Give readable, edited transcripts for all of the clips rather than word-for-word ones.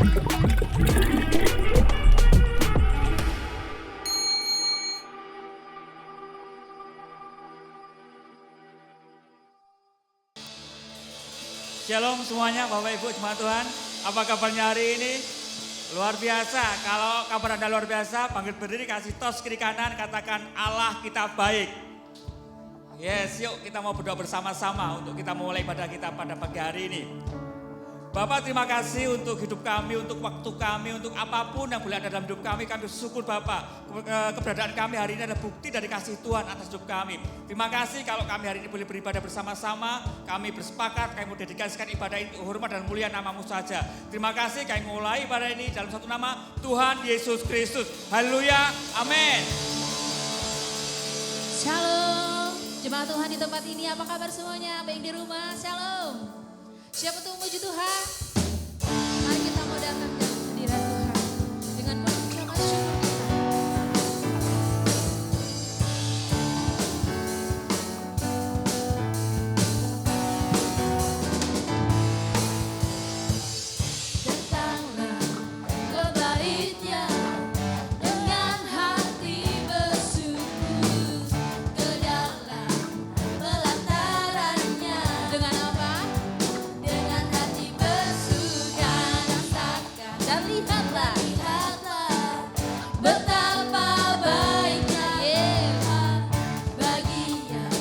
Shalom semuanya Bapak Ibu jemaat Tuhan. Apa kabarnya hari ini? Luar biasa. Kalau kabar Anda luar biasa, panggil berdiri, kasih tos kiri kanan, katakan Allah kita baik. Yes, yuk kita mau berdoa bersama-sama untuk kita memulai ibadah kita pada pagi hari ini. Bapak terima kasih untuk hidup kami, untuk waktu kami, untuk apapun yang boleh ada dalam hidup kami. Kami bersyukur Bapak, keberadaan kami hari ini adalah bukti dari kasih Tuhan atas hidup kami. Terima kasih kalau kami hari ini boleh beribadah bersama-sama. Kami bersepakat, kami mau dedikasikan ibadah ini untuk hormat dan mulia nama-Mu saja. Terima kasih kami mulai ibadah ini dalam satu nama Tuhan Yesus Kristus. Haleluya, amin. Shalom, jemaat Tuhan di tempat ini, apa kabar semuanya? Baik di rumah, shalom. Siap untuk memuji Tuhan? Mari kita mau datang dalam hadirat Tuhan dengan penuh ucapan syukur kita. Datanglah ke Bait-Nya dengan hati bersyukur, ke dalam pelataran-Nya dengan apa? Dengan hati bersuka rasakan dan lihatlah betapa baiknya Tuhan bagi yang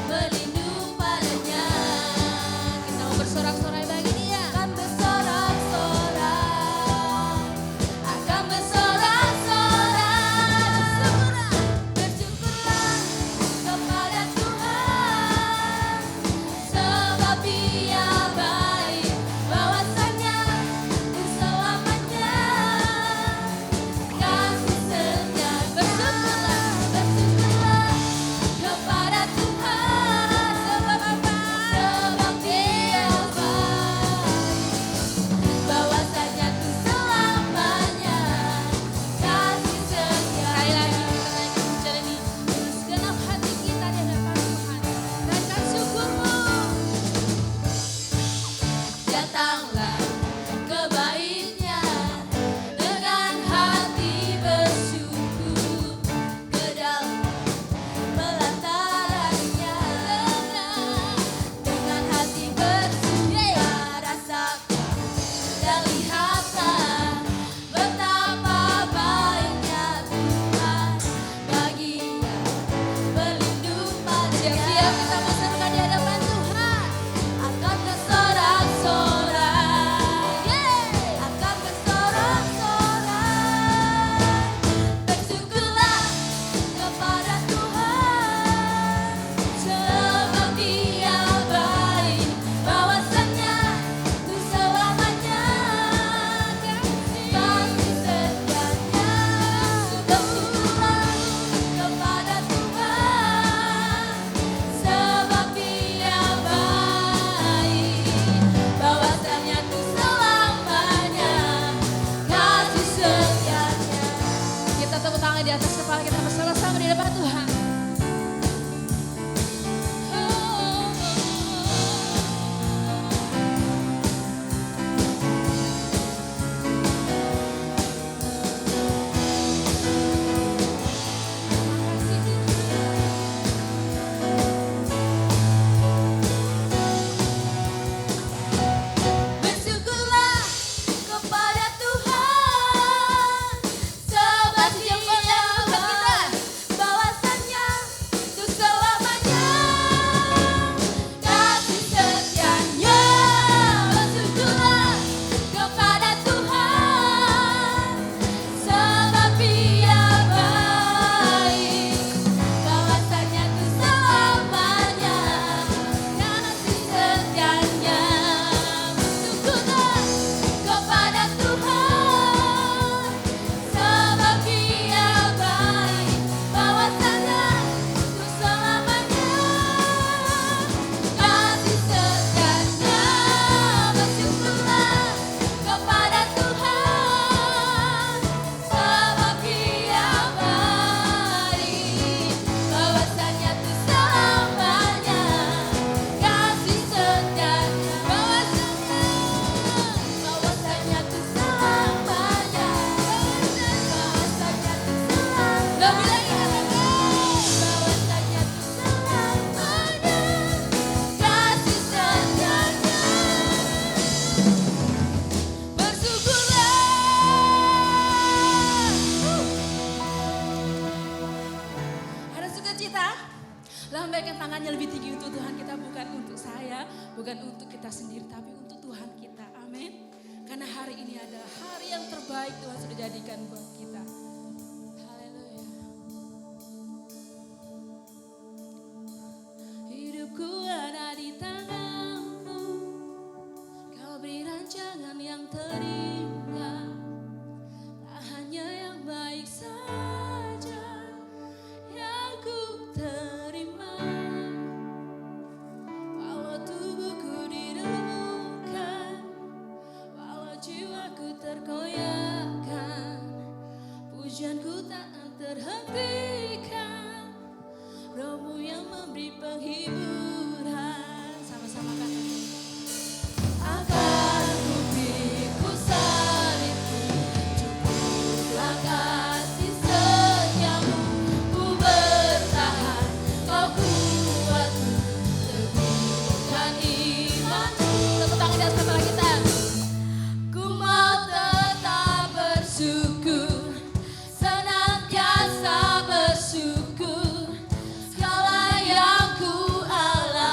berlindung padanya. Kita mau bersorak-sorai bagi Dia. Akan bersorak-sorai, akan bersorak-sorai. Bersyukurlah kepada Tuhan, sebab Dia baik, bahwasanya untuk selamanya kasih setia. Bersyukurlah kepada Tuhan, sebab apa? Sebab Dia baik, bahwasanya untuk selamanya kasih setia. Sekali lagi kita naikkan pujian ini dengan segenap hati kita di hadapan Tuhan. Naikkan syukur-Mu. Datanglah ke Bait-Nya dengan hati bersyukur, ke dalam pelataran-Nya dengan hati bersuka rasakan dan lihatlah betapa baiknya Tuhan bagi yang berlindung padanya. Siap-siap kita berseru di hadapan Tuhan. Akan bersorak-sorai, akan bersorak-sorai. Bersyukurlah kepada Tuhan, sebab Dia baik, bahwasanya untuk selamanya lambaikan tangannya lebih tinggi untuk Tuhan kita, bukan untuk saya, bukan untuk kita sendiri, tapi untuk Tuhan kita. Amin. Karena hari ini adalah hari yang terbaik Tuhan sudah jadikan buat kita. Haleluya. Hidupku ada di tangan-Mu, Kau beri rancangan yang terindah, tak hanya yang baik saja yang ku terima. Walau tubuhku diremukkan, walau jiwaku terkoyakkan, pujianku tak terhentikan, Roh-Mu yang memberi penghiburan. Sama-sama katakan. Akan ku pikul salibku, cukuplah kasih setiamu, ku bertahan, Kau kuatku, teguhkan imanku. Tepuk tangan di atas kepala kita. Ku mau tetap bersyukur, senantiasa bersyukur, segala yang ku alami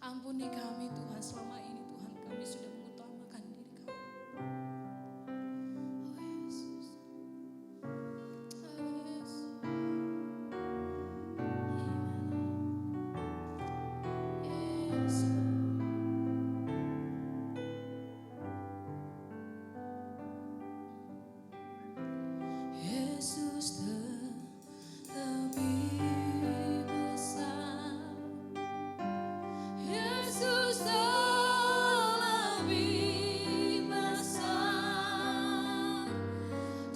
Ampuni kami Tuhan, selama ini Tuhan kami sudah mengutamakan diri kami. Oh Yesus. Oh Yesus. Yes. Yesus terlebih besar. Yesus terlebih besar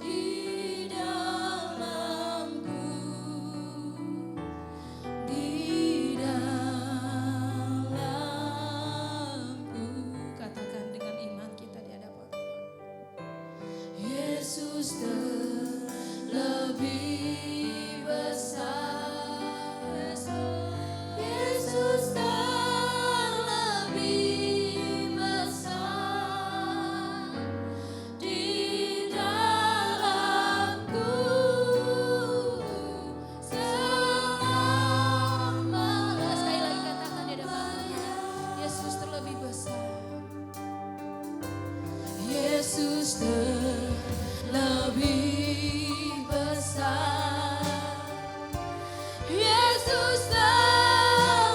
di dalamku, di dalamku. Katakan dengan iman kita di hadapan Tuhan. Yesus terlebih besar. Yesus terlebih besar di dalamku selama. Sekali lagi katakan di hadapan Tuhan. Yesus terlebih besar. Yesus terlebih besar. Yesus terlebih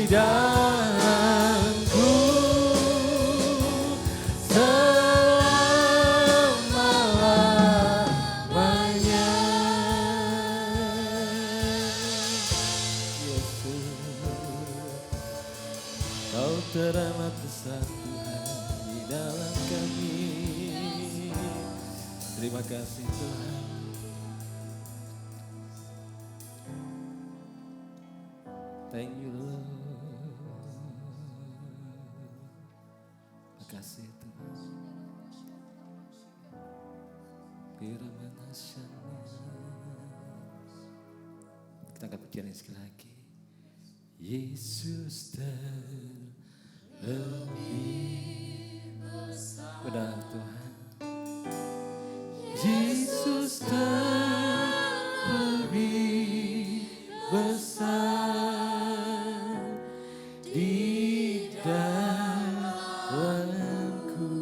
dalamku selama-lamanya. Yesus, Kau teramat besar Tuhan di dalam kami. Terima kasih Tuhan. Thank you Lord. Terima kasih Tuhan. Kita angkat pujian ini sekali lagi. Yesus terlebih besar. Benar Tuhan. Yesus terlebih besar di dalamku,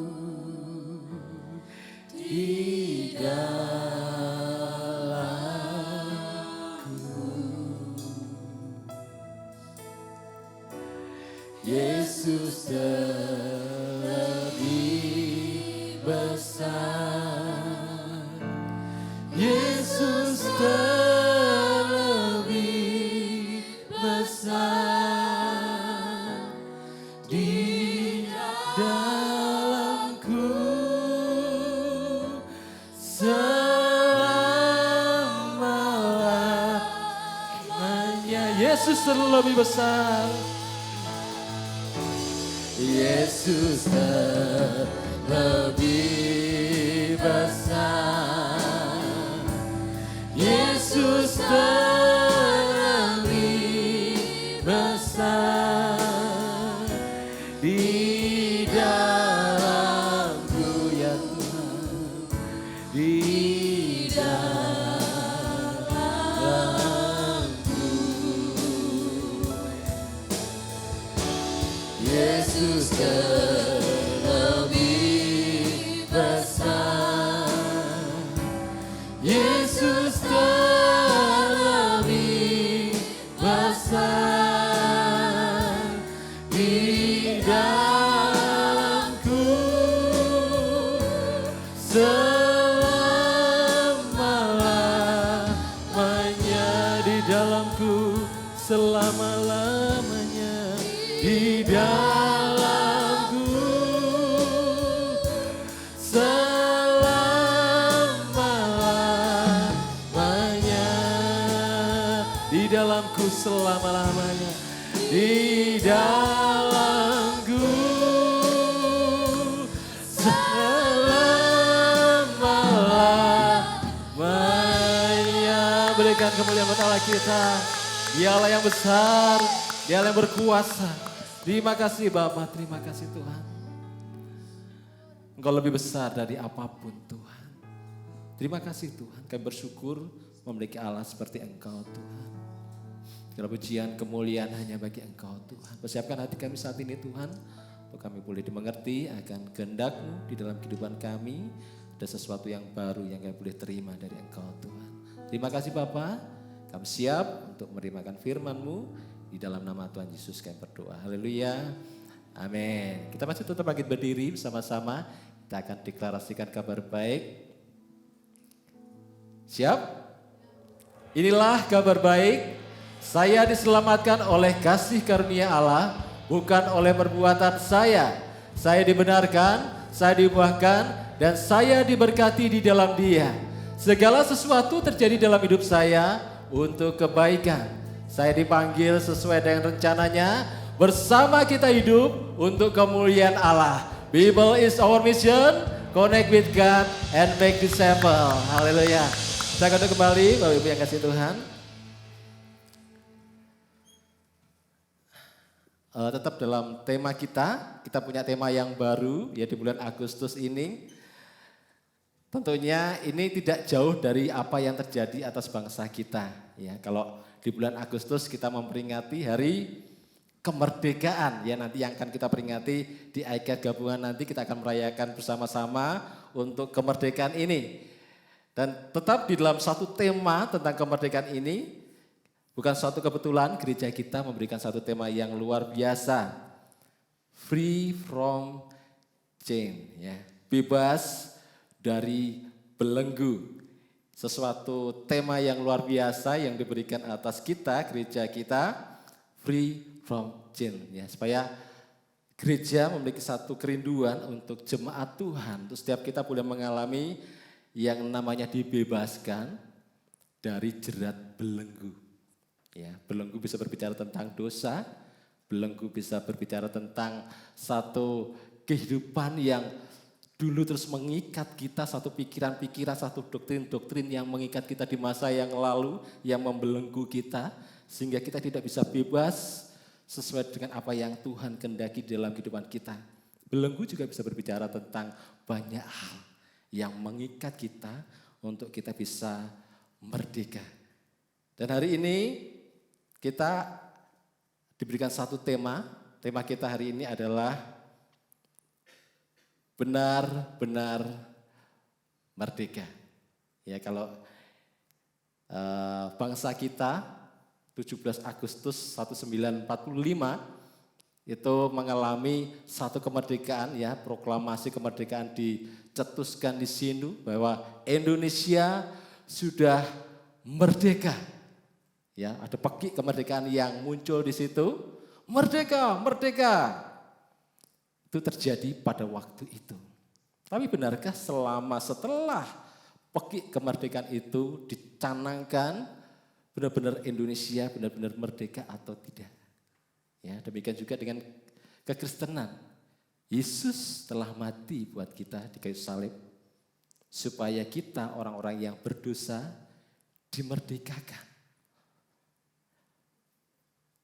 di dalamku. Yesus terlebih besar. Yesus terlebih besar di dalamku selama-lamanya. Yesus terlebih besar. Yesus terlebih besar. Yesus terlebih besar di dalamku ya Tuhan, di dalamku. Yesus terlebih besar. Yesus terlebih besar di dalamku selama-lamanya, di dalamku selama-lamanya, di dalamku selama-lamanya, di dalamku selama-lamanya, di dalamku selama-lamanya. Berikan kemuliaan buat Allah kita. Dia Allah yang besar, Dia Allah yang berkuasa. Terima kasih Bapa, terima kasih Tuhan. Engkau lebih besar dari apapun Tuhan. Terima kasih Tuhan, kami bersyukur memiliki Allah seperti Engkau Tuhan. Segala pujian, kemuliaan hanya bagi Engkau Tuhan. Persiapkan hati kami saat ini Tuhan, untuk kami boleh dimengerti akan kehendak-Mu di dalam kehidupan kami. Ada sesuatu yang baru yang kami boleh terima dari Engkau Tuhan. Terima kasih Bapa, kami siap untuk menerima firman-Mu. Di dalam nama Tuhan Yesus kami berdoa. Haleluya. Amin. Kita masih tetap bangkit berdiri bersama-sama. Kita akan deklarasikan kabar baik. Siap? Inilah kabar baik. Saya diselamatkan oleh kasih karunia Allah, bukan oleh perbuatan saya. Saya dibenarkan, saya diubahkan, dan saya diberkati di dalam Dia. Segala sesuatu terjadi dalam hidup saya untuk kebaikan. Saya dipanggil sesuai dengan rencananya, bersama kita hidup untuk kemuliaan Allah. Bible is our mission, connect with God and make disciple. Haleluya. Saya akan kembali, Bapak Ibu yang kasih Tuhan. Tetap dalam tema kita punya tema yang baru ya di bulan Agustus ini. Tentunya ini tidak jauh dari apa yang terjadi atas bangsa kita. Ya, kalau di bulan Agustus kita memperingati hari kemerdekaan ya, nanti yang akan kita peringati di IKAT gabungan, nanti kita akan merayakan bersama-sama untuk kemerdekaan ini. Dan tetap di dalam satu tema tentang kemerdekaan ini, Bukan suatu kebetulan gereja kita memberikan satu tema yang luar biasa. Free from chain, ya. Bebas dari belenggu. Sesuatu tema yang luar biasa yang diberikan atas kita, gereja kita, free from chain, ya. Supaya gereja memiliki satu kerinduan untuk jemaat Tuhan. Untuk setiap kita boleh mengalami yang namanya dibebaskan dari jerat belenggu. Ya, belenggu bisa berbicara tentang dosa, belenggu bisa berbicara tentang satu kehidupan yang dulu terus mengikat kita, satu pikiran-pikiran, satu doktrin-doktrin yang mengikat kita di masa yang lalu, yang membelenggu kita, sehingga kita tidak bisa bebas sesuai dengan apa yang Tuhan kehendaki dalam kehidupan kita. Belenggu juga bisa berbicara tentang banyak hal yang mengikat kita untuk kita bisa merdeka. Dan hari ini kita diberikan satu tema kita hari ini adalah benar-benar merdeka. Ya, kalau bangsa kita 17 Agustus 1945 itu mengalami satu kemerdekaan, ya, proklamasi kemerdekaan dicetuskan di sini bahwa Indonesia sudah merdeka. Ya, ada pekik kemerdekaan yang muncul di situ. Merdeka, merdeka. Itu terjadi pada waktu itu. Tapi benarkah setelah pekik kemerdekaan itu dicanangkan, benar-benar Indonesia benar-benar merdeka atau tidak? Ya, demikian juga dengan kekristenan. Yesus telah mati buat kita di kayu salib supaya kita orang-orang yang berdosa dimerdekakan.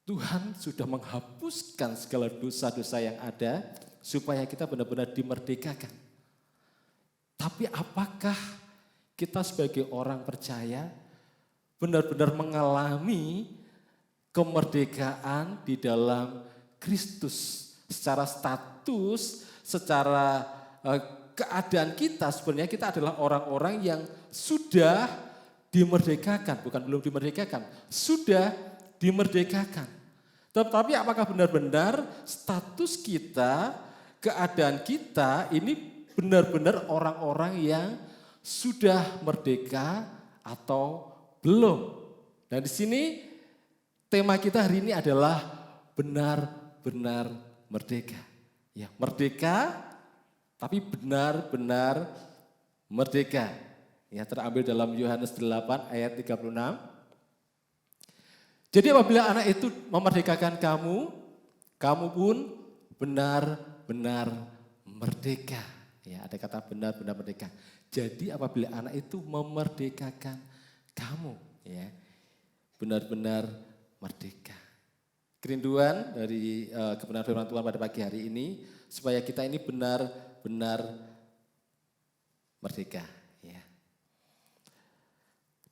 Tuhan sudah menghapuskan segala dosa-dosa yang ada supaya kita benar-benar dimerdekakan. Tapi apakah kita sebagai orang percaya benar-benar mengalami kemerdekaan di dalam Kristus? Secara status, secara keadaan kita, sebenarnya kita adalah orang-orang yang sudah dimerdekakan, bukan belum dimerdekakan, sudah dimerdekakan. Tetapi apakah benar-benar status kita, keadaan kita ini benar-benar orang-orang yang sudah merdeka atau belum? Dan di sini tema kita hari ini adalah benar-benar merdeka. Ya, merdeka tapi benar-benar merdeka. Ya, terambil dalam Yohanes 8 ayat 36. Jadi apabila anak itu memerdekakan kamu, kamu pun benar-benar merdeka. Ya, ada kata benar-benar merdeka. Jadi apabila anak itu memerdekakan kamu, ya, benar-benar merdeka. Kerinduan dari kebenaran firman Tuhan pada pagi hari ini supaya kita ini benar-benar merdeka. Ya.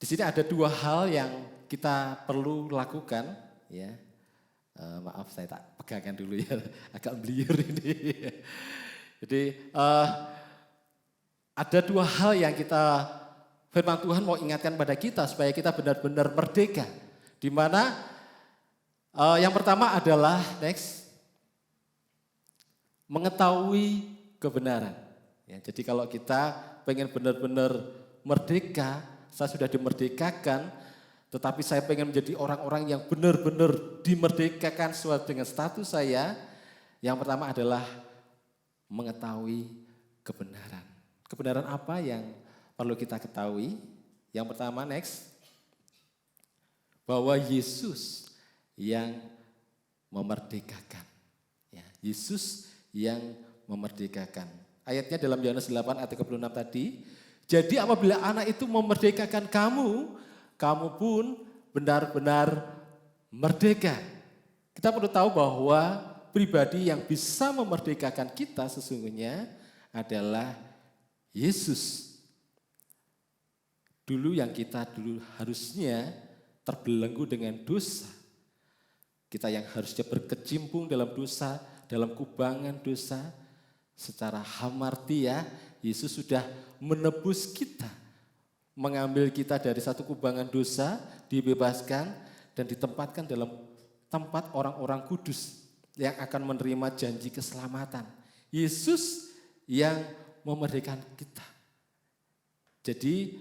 Di sini ada dua hal yang kita perlu lakukan, ya. Maaf saya tak pegangkan dulu ya, agak beliur ini. Jadi ada dua hal yang firman Tuhan mau ingatkan pada kita supaya kita benar-benar merdeka. Di mana yang pertama adalah mengetahui kebenaran. Ya, jadi kalau kita pengen benar-benar merdeka, saya sudah dimerdekakan. Tetapi saya pengen menjadi orang-orang yang benar-benar dimerdekakan sesuai dengan status saya. Yang pertama adalah mengetahui kebenaran. Kebenaran apa yang perlu kita ketahui? Yang pertama bahwa Yesus yang memerdekakan. Ya, Yesus yang memerdekakan. Ayatnya dalam Yohanes 8 ayat 36 tadi. Jadi apabila anak itu memerdekakan kamu, kamu pun benar-benar merdeka. Kita perlu tahu bahwa pribadi yang bisa memerdekakan kita sesungguhnya adalah Yesus. Dulu yang kita harusnya terbelenggu dengan dosa. Kita yang harusnya berkecimpung dalam dosa, dalam kubangan dosa, secara hamartia Yesus sudah menebus kita. Mengambil kita dari satu kubangan dosa, dibebaskan, dan ditempatkan dalam tempat orang-orang kudus yang akan menerima janji keselamatan. Yesus yang memerdekakan kita. Jadi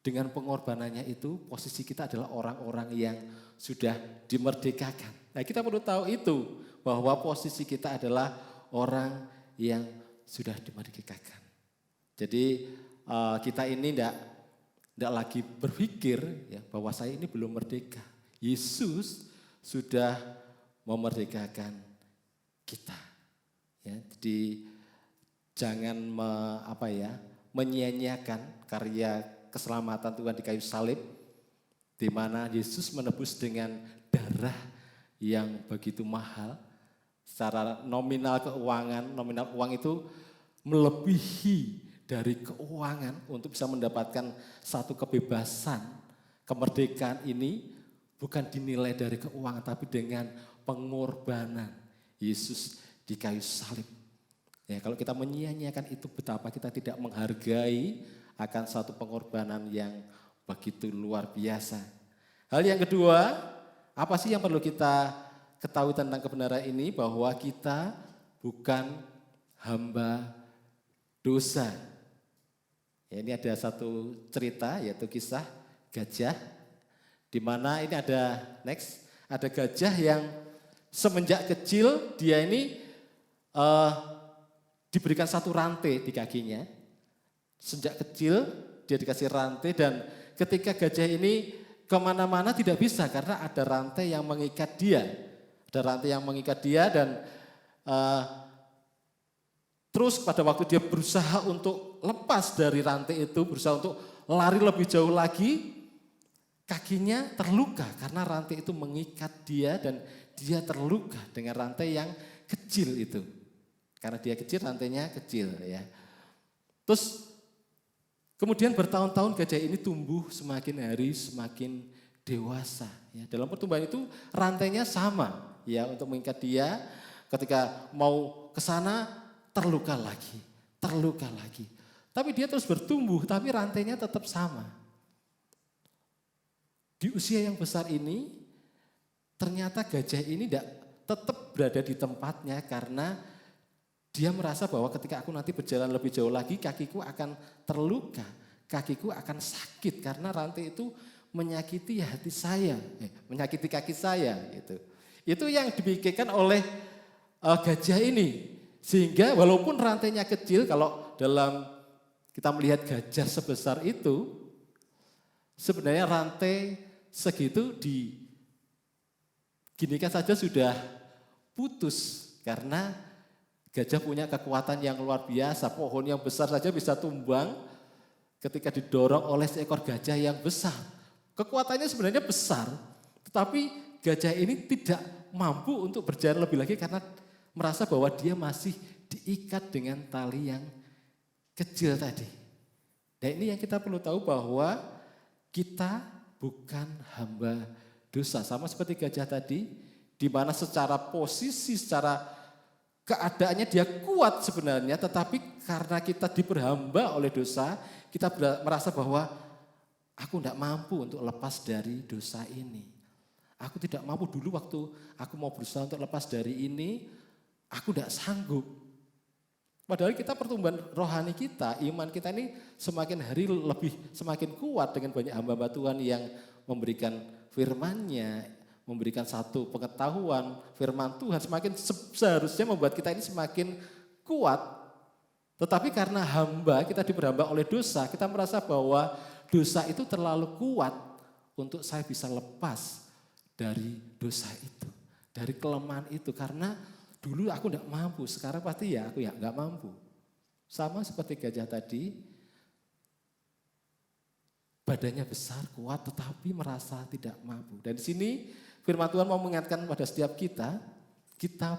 dengan pengorbanannya itu posisi kita adalah orang-orang yang sudah dimerdekakan. Nah, kita perlu tahu itu bahwa posisi kita adalah orang yang sudah dimerdekakan. Jadi kita ini tidak lagi berpikir ya, bahwa saya ini belum merdeka. Yesus sudah memerdekakan kita. Ya, jadi jangan menyia-nyiakan karya keselamatan Tuhan di kayu salib, di mana Yesus menebus dengan darah yang begitu mahal. Secara nominal uang itu melebihi dari keuangan untuk bisa mendapatkan satu kebebasan. Kemerdekaan ini bukan dinilai dari keuangan, tapi dengan pengorbanan Yesus di kayu salib. Ya, kalau kita menyia-nyiakan itu, betapa kita tidak menghargai akan satu pengorbanan yang begitu luar biasa. Hal yang kedua, apa sih yang perlu kita ketahui tentang kebenaran ini? Bahwa kita bukan hamba dosa. Ya, ini ada satu cerita, yaitu kisah gajah, di mana ini ada gajah yang semenjak kecil dia ini diberikan satu rantai di kakinya. Sejak kecil dia dikasih rantai, dan ketika gajah ini kemana-mana tidak bisa karena ada rantai yang mengikat dia. Ada rantai yang mengikat dia, dan terus pada waktu dia berusaha untuk lepas dari rantai itu, berusaha untuk lari lebih jauh lagi, kakinya terluka karena rantai itu mengikat dia dan dia terluka dengan rantai yang kecil itu. Karena dia kecil, rantainya kecil ya. Terus kemudian bertahun-tahun gajah ini tumbuh semakin hari semakin dewasa. Ya. Dalam pertumbuhan itu rantainya sama ya untuk mengikat dia. Ketika mau ke sana terluka lagi. Tapi dia terus bertumbuh, tapi rantainya tetap sama. Di usia yang besar ini ternyata gajah ini tetap berada di tempatnya karena dia merasa bahwa ketika aku nanti berjalan lebih jauh lagi, kakiku akan terluka, kakiku akan sakit karena rantai itu menyakiti hati saya, menyakiti kaki saya. Itu yang dipikirkan oleh gajah ini. Sehingga walaupun rantainya kecil, kalau dalam kita melihat gajah sebesar itu, sebenarnya rantai segitu diginikan saja sudah putus karena gajah punya kekuatan yang luar biasa. Pohon yang besar saja bisa tumbang ketika didorong oleh seekor gajah yang besar. Kekuatannya sebenarnya besar, tetapi gajah ini tidak mampu untuk berjalan lebih lagi karena merasa bahwa dia masih diikat dengan tali yang kecil tadi. Dan ini yang kita perlu tahu bahwa kita bukan hamba dosa. Sama seperti gajah tadi, di mana secara posisi, secara keadaannya dia kuat sebenarnya, tetapi karena kita diperhamba oleh dosa, kita merasa bahwa aku tidak mampu untuk lepas dari dosa ini. Aku tidak mampu dulu waktu aku mau berusaha untuk lepas dari ini, aku tidak sanggup. Padahal kita pertumbuhan rohani kita, iman kita ini semakin hari semakin kuat dengan banyak hamba-hamba Tuhan yang memberikan firman-Nya, memberikan satu pengetahuan firman Tuhan, semakin seharusnya membuat kita ini semakin kuat. Tetapi karena kita diperhamba oleh dosa, kita merasa bahwa dosa itu terlalu kuat untuk saya bisa lepas dari dosa itu, dari kelemahan itu. Karena dulu aku tidak mampu, sekarang pasti aku nggak mampu. Sama seperti gajah tadi, badannya besar, kuat, tetapi merasa tidak mampu. Dan di sini firman Tuhan mau mengingatkan pada setiap kita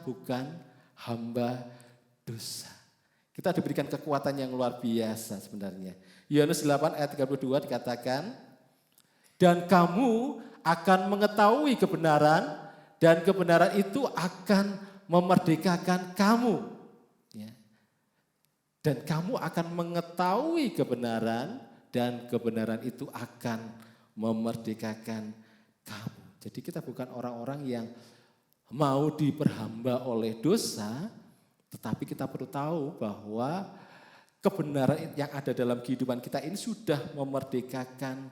bukan hamba dosa. Kita diberikan kekuatan yang luar biasa sebenarnya. Yohanes 8 ayat 32 dikatakan, dan kamu akan mengetahui kebenaran, dan kebenaran itu akan memerdekakan kamu. Ya. Dan kamu akan mengetahui kebenaran, dan kebenaran itu akan memerdekakan kamu. Jadi kita bukan orang-orang yang mau diperhamba oleh dosa, tetapi kita perlu tahu bahwa kebenaran yang ada dalam kehidupan kita ini sudah memerdekakan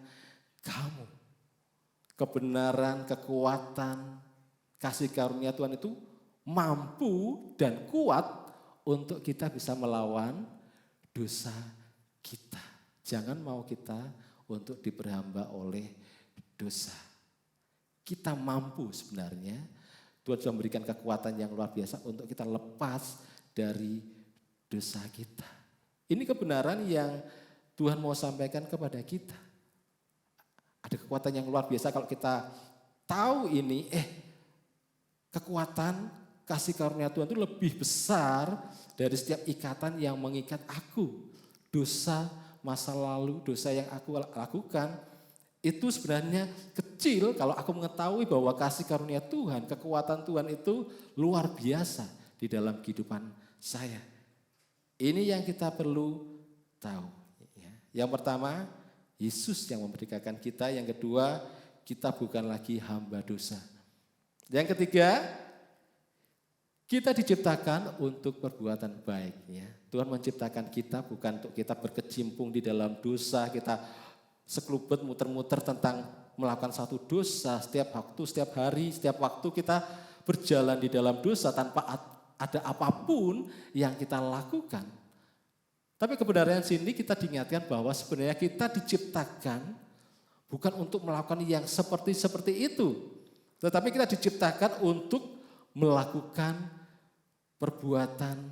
kamu. Kebenaran, kekuatan, kasih karunia Tuhan itu mampu dan kuat untuk kita bisa melawan dosa kita. Jangan mau kita untuk diperhamba oleh dosa. Kita mampu sebenarnya. Tuhan sudah memberikan kekuatan yang luar biasa untuk kita lepas dari dosa kita. Ini kebenaran yang Tuhan mau sampaikan kepada kita. Ada kekuatan yang luar biasa kalau kita tahu ini, kekuatan kasih karunia Tuhan itu lebih besar dari setiap ikatan yang mengikat aku. Dosa masa lalu, dosa yang aku lakukan, itu sebenarnya kecil kalau aku mengetahui bahwa kasih karunia Tuhan, kekuatan Tuhan itu luar biasa di dalam kehidupan saya. Ini yang kita perlu tahu. Yang pertama, Yesus yang memerdekakan kita. Yang kedua, kita bukan lagi hamba dosa. Yang ketiga, kita diciptakan untuk perbuatan baik. Tuhan menciptakan kita bukan untuk kita berkecimpung di dalam dosa, kita sekelubet muter-muter tentang melakukan satu dosa setiap waktu, setiap hari, setiap waktu kita berjalan di dalam dosa tanpa ada apapun yang kita lakukan. Tapi kebenaran sini kita diingatkan bahwa sebenarnya kita diciptakan bukan untuk melakukan yang seperti itu. Tetapi kita diciptakan untuk melakukan perbuatan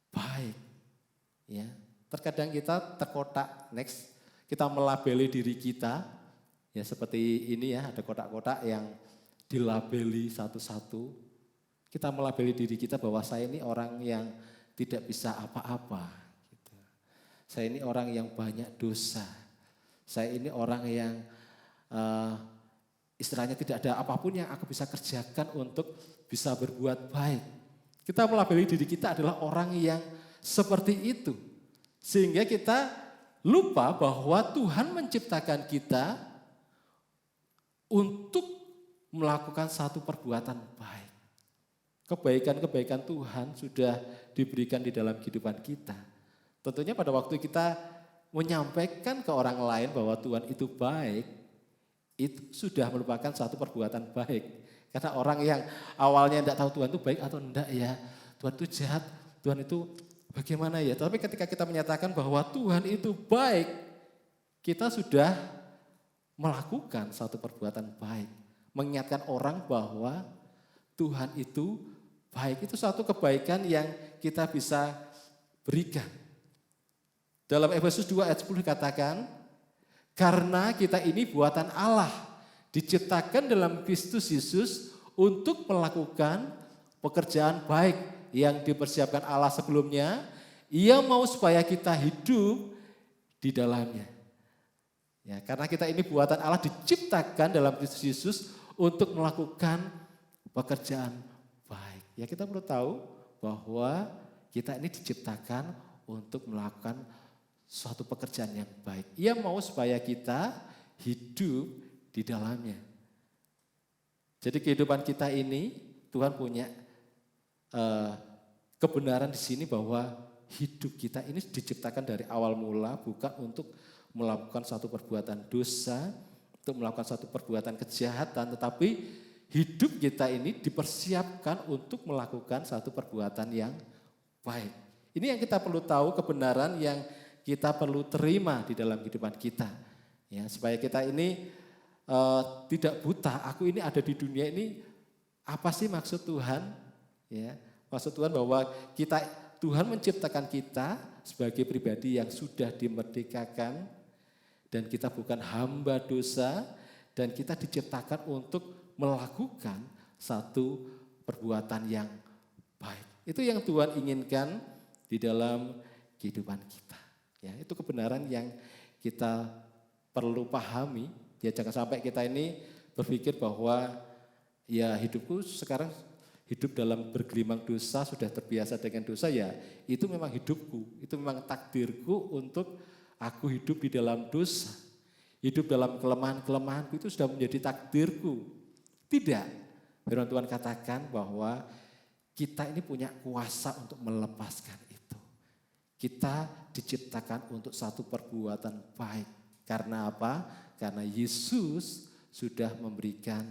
baik. Terkadang kita terkotak, kita melabeli diri kita, seperti ini ada kotak-kotak yang dilabeli satu-satu. Kita melabeli diri kita bahwa saya ini orang yang tidak bisa apa-apa. Saya ini orang yang banyak dosa. Saya ini orang yang istilahnya tidak ada apapun yang aku bisa kerjakan untuk bisa berbuat baik. Kita melabeli diri kita adalah orang yang seperti itu. Sehingga kita lupa bahwa Tuhan menciptakan kita untuk melakukan satu perbuatan baik. Kebaikan-kebaikan Tuhan sudah diberikan di dalam kehidupan kita. Tentunya pada waktu kita menyampaikan ke orang lain bahwa Tuhan itu baik, itu sudah merupakan satu perbuatan baik. Karena orang yang awalnya tidak tahu Tuhan itu baik atau enggak ya, Tuhan itu jahat, Tuhan itu bagaimana ya. Tapi ketika kita menyatakan bahwa Tuhan itu baik, kita sudah melakukan satu perbuatan baik. Mengingatkan orang bahwa Tuhan itu baik, itu suatu kebaikan yang kita bisa berikan. Dalam Efesus 2 ayat 10 dikatakan, karena kita ini buatan Allah, diciptakan dalam Kristus Yesus untuk melakukan pekerjaan baik yang dipersiapkan Allah sebelumnya. Ia mau supaya kita hidup di dalamnya. Karena kita ini buatan Allah diciptakan dalam Kristus Yesus untuk melakukan pekerjaan baik. Kita perlu tahu bahwa kita ini diciptakan untuk melakukan suatu pekerjaan yang baik. Ia mau supaya kita hidup di dalamnya. Jadi kehidupan kita ini Tuhan punya kebenaran di sini bahwa hidup kita ini diciptakan dari awal mula bukan untuk melakukan satu perbuatan dosa, untuk melakukan satu perbuatan kejahatan, tetapi hidup kita ini dipersiapkan untuk melakukan satu perbuatan yang baik. Ini yang kita perlu tahu, kebenaran yang kita perlu terima di dalam kehidupan kita. Supaya kita ini tidak buta, aku ini ada di dunia ini, apa sih maksud Tuhan? Maksud Tuhan bahwa Tuhan menciptakan kita sebagai pribadi yang sudah dimerdekakan dan kita bukan hamba dosa dan kita diciptakan untuk melakukan satu perbuatan yang baik. Itu yang Tuhan inginkan di dalam kehidupan kita. Itu kebenaran yang kita perlu pahami. Jangan sampai kita ini berpikir bahwa hidupku sekarang hidup dalam bergelimang dosa, sudah terbiasa dengan dosa, itu memang hidupku, itu memang takdirku untuk aku hidup di dalam dosa. hidup dalam kelemahan-kelemahanku itu sudah menjadi takdirku. Tidak. Firman Tuhan katakan bahwa kita ini punya kuasa untuk melepaskan itu. Kita diciptakan untuk satu perbuatan baik. Karena apa? Karena Yesus sudah memberikan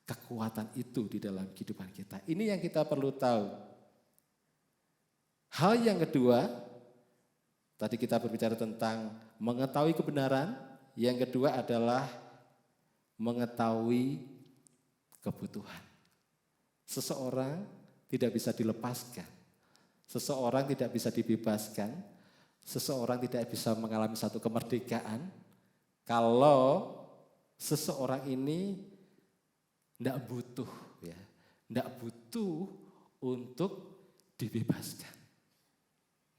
kekuatan itu di dalam kehidupan kita. Ini yang kita perlu tahu. Hal yang kedua, tadi kita berbicara tentang mengetahui kebenaran. Yang kedua adalah mengetahui kebutuhan. Seseorang tidak bisa dilepaskan. Seseorang tidak bisa dibebaskan. Seseorang tidak bisa mengalami satu kemerdekaan kalau seseorang ini tidak butuh, ya, tidak butuh untuk dibebaskan.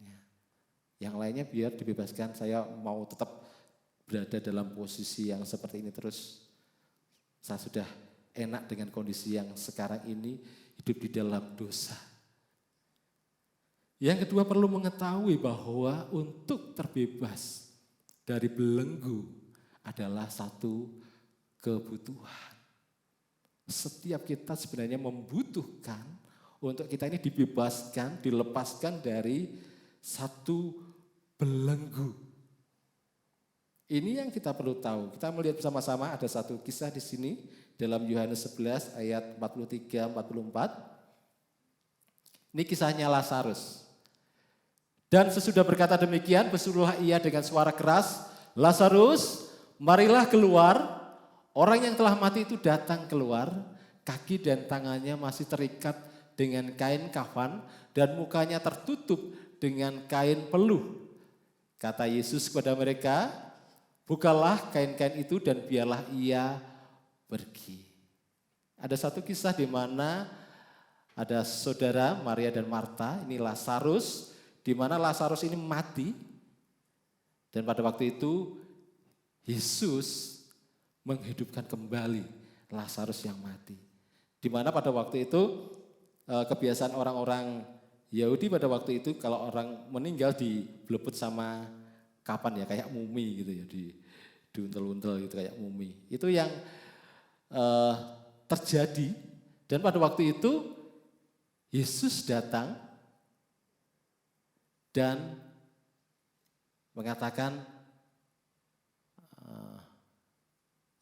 Ya. Yang lainnya biar dibebaskan, saya mau tetap berada dalam posisi yang seperti ini terus. Saya sudah enak dengan kondisi yang sekarang ini, hidup di dalam dosa. Yang kedua perlu mengetahui bahwa untuk terbebas dari belenggu adalah satu kebutuhan. Setiap kita sebenarnya membutuhkan untuk kita ini dibebaskan, dilepaskan dari satu belenggu. Ini yang kita perlu tahu. Kita melihat bersama-sama ada satu kisah di sini dalam Yohanes 11 ayat 43-44. Ini kisahnya Lazarus. Dan sesudah berkata demikian, berserulah ia dengan suara keras, Lazarus, marilah keluar. Orang yang telah mati itu datang keluar, kaki dan tangannya masih terikat dengan kain kafan dan mukanya tertutup dengan kain peluh. Kata Yesus kepada mereka, bukalah kain-kain itu dan biarlah ia pergi. Ada satu kisah di mana ada saudara Maria dan Marta, ini Lazarus, di mana Lazarus ini mati. Dan pada waktu itu Yesus menghidupkan kembali Lazarus yang mati. Di mana pada waktu itu kebiasaan orang-orang Yahudi pada waktu itu kalau orang meninggal dibeleput sama kapan ya, kayak mumi gitu ya, diuntel-untel gitu kayak mumi. Itu yang terjadi dan pada waktu itu Yesus datang dan mengatakan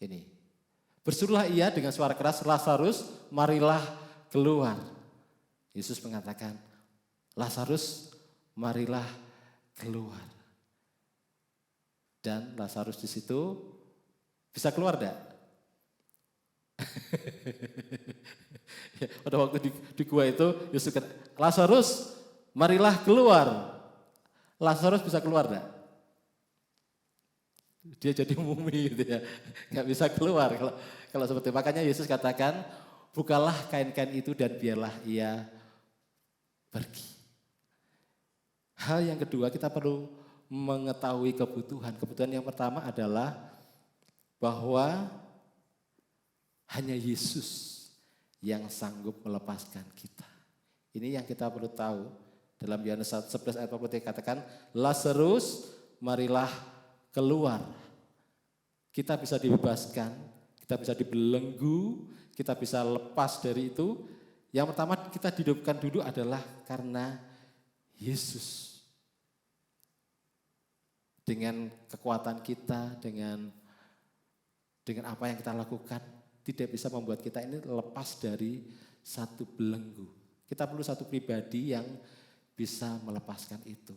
ini, berserulah ia dengan suara keras, Lazarus, marilah keluar. Yesus mengatakan, Lazarus, marilah keluar. Dan Lazarus di situ bisa keluar enggak? Ya, pada waktu di gua itu, Yesus kata, Lazarus, marilah keluar. Lazarus bisa keluar enggak? Dia jadi mumi gitu ya, nggak bisa keluar kalau seperti itu. Makanya Yesus katakan, bukalah kain-kain itu dan biarlah ia pergi. Hal yang kedua kita perlu mengetahui kebutuhan. Kebutuhan yang pertama adalah bahwa hanya Yesus yang sanggup melepaskan kita. Ini yang kita perlu tahu. Dalam Yohanes 11 ayat 43 katakan, Lazarus, marilah keluar. Kita bisa dibebaskan, kita bisa dibelenggu, kita bisa lepas dari itu. Yang pertama kita dihidupkan dulu adalah karena Yesus. Dengan kekuatan kita, dengan apa yang kita lakukan, tidak bisa membuat kita ini lepas dari satu belenggu. Kita perlu satu pribadi yang bisa melepaskan itu.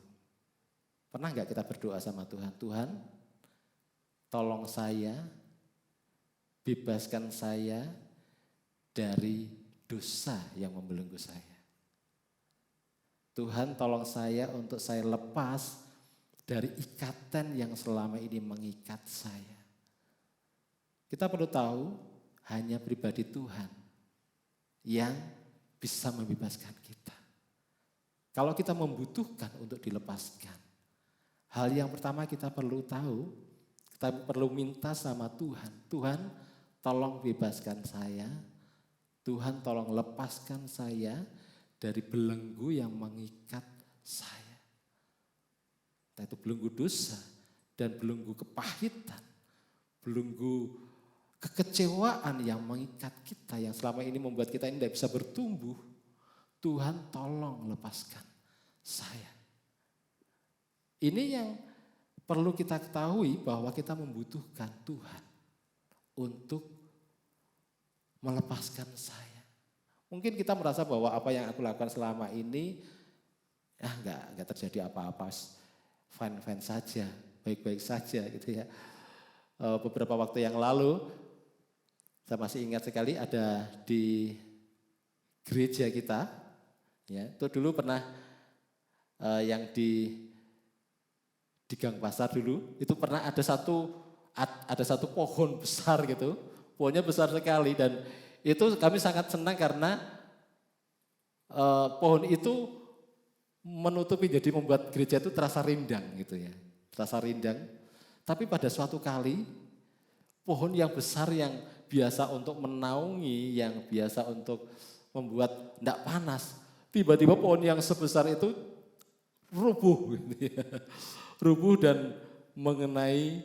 Pernah nggak kita berdoa sama Tuhan? Tuhan, tolong saya, bebaskan saya dari dosa yang membelenggu saya. Tuhan, tolong saya untuk saya lepas dari ikatan yang selama ini mengikat saya. Kita perlu tahu, hanya pribadi Tuhan yang bisa membebaskan kita. Kalau kita membutuhkan untuk dilepaskan, hal yang pertama kita perlu tahu, kita perlu minta sama Tuhan. Tuhan, tolong bebaskan saya. Tuhan, tolong lepaskan saya dari belenggu yang mengikat saya. Entah itu belenggu dosa dan belenggu kepahitan. belenggu kekecewaan yang mengikat kita, yang selama ini membuat kita ini tidak bisa bertumbuh. Tuhan tolong lepaskan saya. Ini yang perlu kita ketahui, bahwa kita membutuhkan Tuhan untuk melepaskan saya. Mungkin kita merasa bahwa apa yang aku lakukan selama ini enggak terjadi apa-apa, fine-fine saja, baik-baik saja gitu ya. Beberapa waktu yang lalu saya masih ingat sekali ada di gereja kita, ya, itu dulu pernah yang di Gang Pasar dulu, itu pernah ada satu pohon besar gitu, pohonnya besar sekali, dan itu kami sangat senang karena pohon itu menutupi, jadi membuat gereja itu terasa rindang gitu ya, terasa rindang. Tapi pada suatu kali pohon yang besar yang biasa untuk menaungi, yang biasa untuk membuat tidak panas, tiba-tiba pohon yang sebesar itu rubuh gitu ya. Rubuh dan mengenai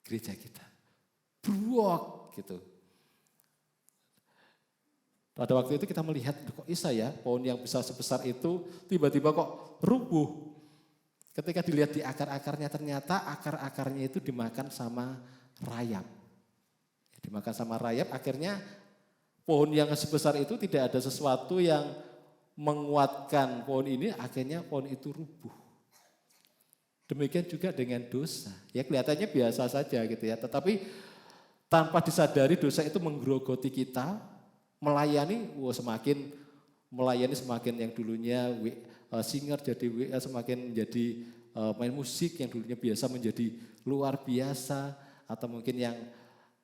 gereja kita. Bruak gitu. Pada waktu itu kita melihat, kok bisa ya pohon yang bisa sebesar itu tiba-tiba kok rubuh. Ketika dilihat di akar-akarnya, ternyata akar-akarnya itu dimakan sama rayap. Dimakan sama rayap, akhirnya pohon yang sebesar itu tidak ada sesuatu yang menguatkan pohon ini, akhirnya pohon itu rubuh. Demikian juga dengan dosa. Ya kelihatannya biasa saja gitu ya, tetapi tanpa disadari dosa itu menggerogoti kita, melayani semakin yang dulunya singer jadi semakin menjadi main musik yang dulunya biasa menjadi luar biasa, atau mungkin yang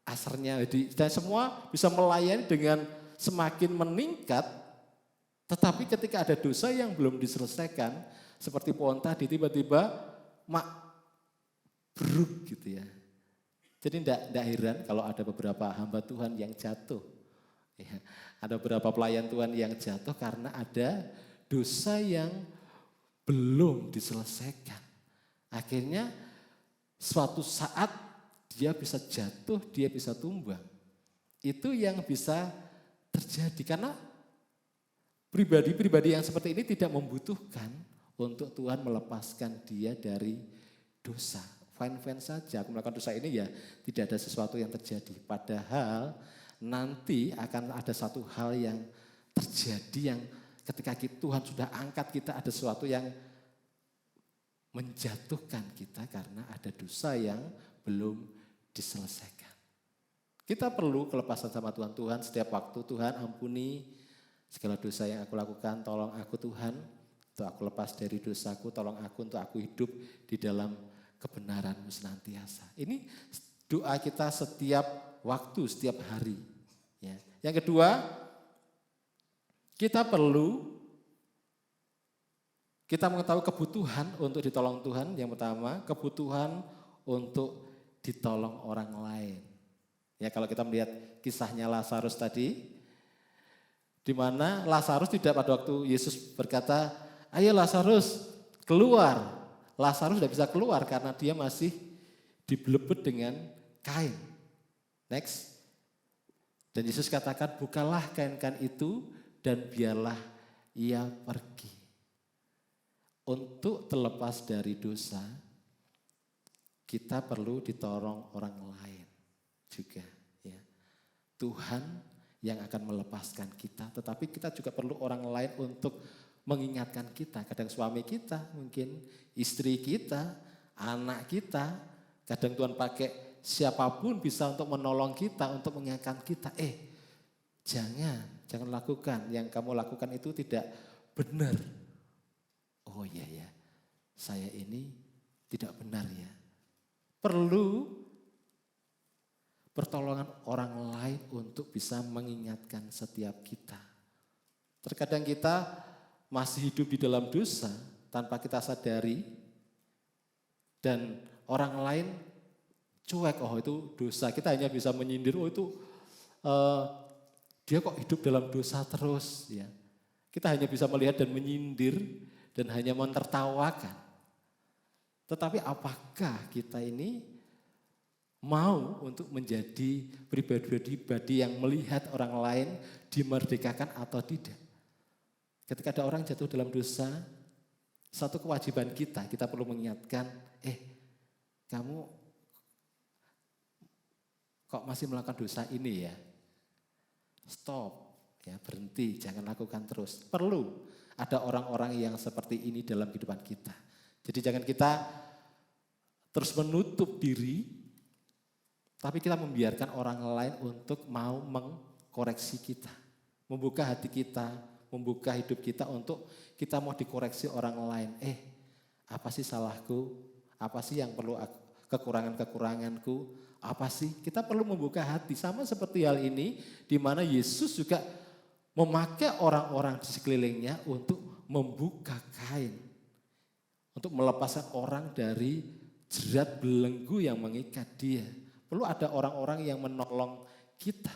asarnya dan semua bisa melayani dengan semakin meningkat. Tetapi ketika ada dosa yang belum diselesaikan, seperti pohon tadi tiba-tiba bruk gitu ya. Jadi tidak heran kalau ada beberapa hamba Tuhan yang jatuh. Ya, ada beberapa pelayan Tuhan yang jatuh karena ada dosa yang belum diselesaikan. Akhirnya suatu saat dia bisa jatuh, dia bisa tumbang. Itu yang bisa terjadi karena pribadi-pribadi yang seperti ini tidak membutuhkan untuk Tuhan melepaskan dia dari dosa. Fine-fine saja, aku melakukan dosa ini ya tidak ada sesuatu yang terjadi. Padahal nanti akan ada satu hal yang terjadi yang ketika Tuhan sudah angkat kita, ada sesuatu yang menjatuhkan kita karena ada dosa yang belum diselesaikan. Kita perlu kelepasan sama Tuhan. Tuhan setiap waktu, Tuhan ampuni segala dosa yang aku lakukan, tolong aku Tuhan, untuk aku lepas dari dosaku, tolong aku untuk aku hidup di dalam kebenaran-Mu senantiasa. Ini doa kita setiap waktu, setiap hari. Ya. Yang kedua, kita mengetahui kebutuhan untuk ditolong Tuhan. Yang pertama, kebutuhan untuk ditolong orang lain. Ya, kalau kita melihat kisahnya Lazarus tadi, di mana Lazarus tidak pada waktu Yesus berkata, ayo Lazarus keluar. Lazarus tidak bisa keluar karena dia masih dibelebet dengan kain. Next. Dan Yesus katakan, bukalah kain-kain itu dan biarlah ia pergi. Untuk terlepas dari dosa, kita perlu ditolong orang lain juga. Ya. Tuhan yang akan melepaskan kita, tetapi kita juga perlu orang lain untuk mengingatkan kita. Kadang suami kita, mungkin istri kita, anak kita, kadang Tuhan pakai siapapun bisa untuk menolong kita, untuk mengingatkan kita. Jangan lakukan, yang kamu lakukan itu tidak benar. Oh iya ya, saya ini tidak benar ya. Perlu pertolongan orang lain untuk bisa mengingatkan setiap kita. Terkadang kita masih hidup di dalam dosa tanpa kita sadari, dan orang lain cuek, oh itu dosa. Kita hanya bisa menyindir, oh itu dia kok hidup dalam dosa terus. Ya. Kita hanya bisa melihat dan menyindir dan hanya menertawakan. Tetapi apakah kita ini mau untuk menjadi pribadi-pribadi yang melihat orang lain dimerdekakan atau tidak. Ketika ada orang jatuh dalam dosa, satu kewajiban kita perlu mengingatkan, kamu kok masih melakukan dosa ini ya? Stop, ya berhenti, jangan lakukan terus. Perlu ada orang-orang yang seperti ini dalam kehidupan kita. Jadi jangan kita terus menutup diri, tapi kita membiarkan orang lain untuk mau mengkoreksi kita. Membuka hati kita, membuka hidup kita untuk kita mau dikoreksi orang lain. Apa sih salahku? Apa sih yang perlu kekurangan-kekuranganku? Apa sih? Kita perlu membuka hati. Sama seperti hal ini, di mana Yesus juga memakai orang-orang di sekelilingnya untuk membuka kain. Untuk melepaskan orang dari jerat belenggu yang mengikat dia. Perlu ada orang-orang yang menolong kita.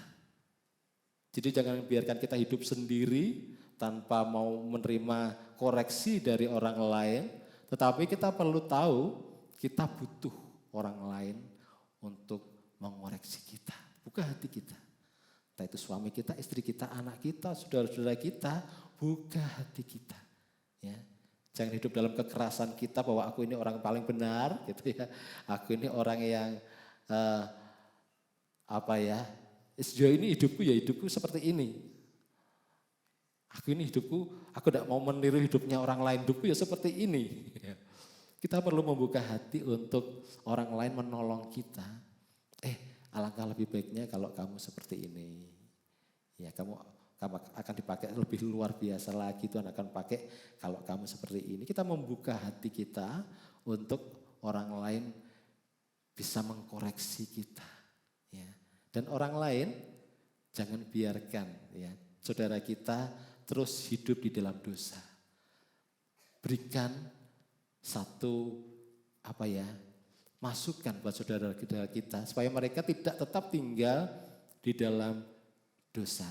Jadi jangan biarkan kita hidup sendiri tanpa mau menerima koreksi dari orang lain. Tetapi kita perlu tahu kita butuh orang lain untuk mengoreksi kita. Buka hati kita. Entah itu suami kita, istri kita, anak kita, saudara-saudara kita. Buka hati kita. Ya. Jangan hidup dalam kekerasan kita bahwa aku ini orang paling benar. Gitu ya. Aku ini orang yang sejauh ini hidupku seperti ini. Aku ini hidupku, aku tidak mau meniru hidupnya orang lain, hidupku ya seperti ini. Kita perlu membuka hati untuk orang lain menolong kita. Alangkah lebih baiknya kalau kamu seperti ini. Ya, kamu akan dipakai lebih luar biasa lagi, Tuhan akan pakai kalau kamu seperti ini. Kita membuka hati kita untuk orang lain bisa mengkoreksi kita. Ya. Dan orang lain jangan biarkan ya saudara kita terus hidup di dalam dosa. Berikan satu masukan buat saudara-saudara kita supaya mereka tidak tetap tinggal di dalam dosa.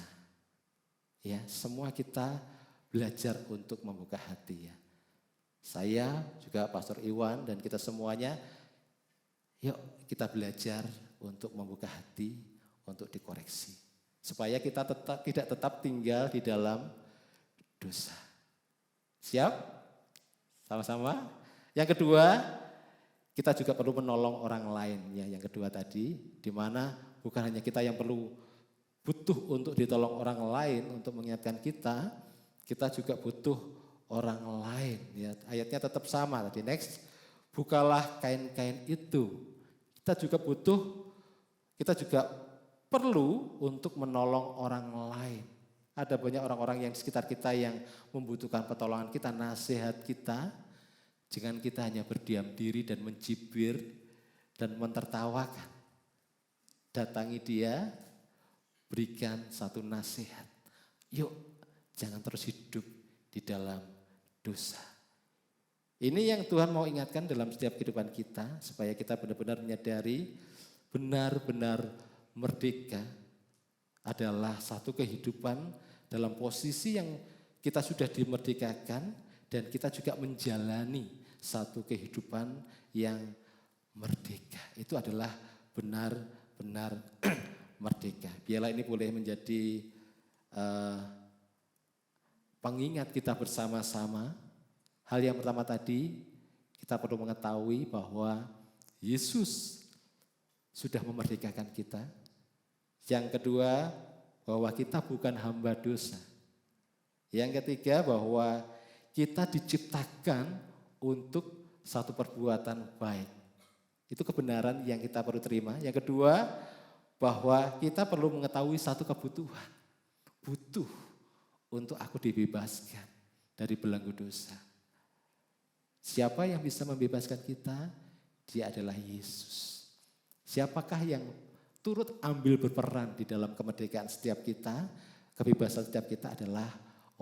Ya, semua kita belajar untuk membuka hati ya. Saya juga Pastor Iwan dan kita semuanya, yuk kita belajar untuk membuka hati, untuk dikoreksi. Supaya kita tidak tetap tinggal di dalam dosa. Siap? Sama-sama? Yang kedua, kita juga perlu menolong orang lain. Ya, yang kedua tadi, di mana bukan hanya kita yang butuh untuk ditolong orang lain untuk mengingatkan kita juga butuh orang lain. Ya, ayatnya tetap sama tadi. Next, bukalah kain-kain itu. Kita juga perlu untuk menolong orang lain. Ada banyak orang-orang yang di sekitar kita yang membutuhkan pertolongan kita, nasihat kita. Jangan kita hanya berdiam diri dan mencibir dan mentertawakan. Datangi dia, berikan satu nasihat. Yuk, jangan terus hidup di dalam dosa. Ini yang Tuhan mau ingatkan dalam setiap kehidupan kita, supaya kita benar-benar menyadari benar-benar merdeka adalah satu kehidupan dalam posisi yang kita sudah dimerdekakan dan kita juga menjalani satu kehidupan yang merdeka. Itu adalah benar-benar merdeka. Biarlah ini boleh menjadi pengingat kita bersama-sama. Hal yang pertama tadi, kita perlu mengetahui bahwa Yesus sudah memerdekakan kita. Yang kedua, bahwa kita bukan hamba dosa. Yang ketiga, bahwa kita diciptakan untuk satu perbuatan baik. Itu kebenaran yang kita perlu terima. Yang kedua, bahwa kita perlu mengetahui satu kebutuhan. Butuh untuk aku dibebaskan dari belenggu dosa. Siapa yang bisa membebaskan kita? Dia adalah Yesus. Siapakah yang turut ambil berperan di dalam kemerdekaan setiap kita? Kebebasan setiap kita adalah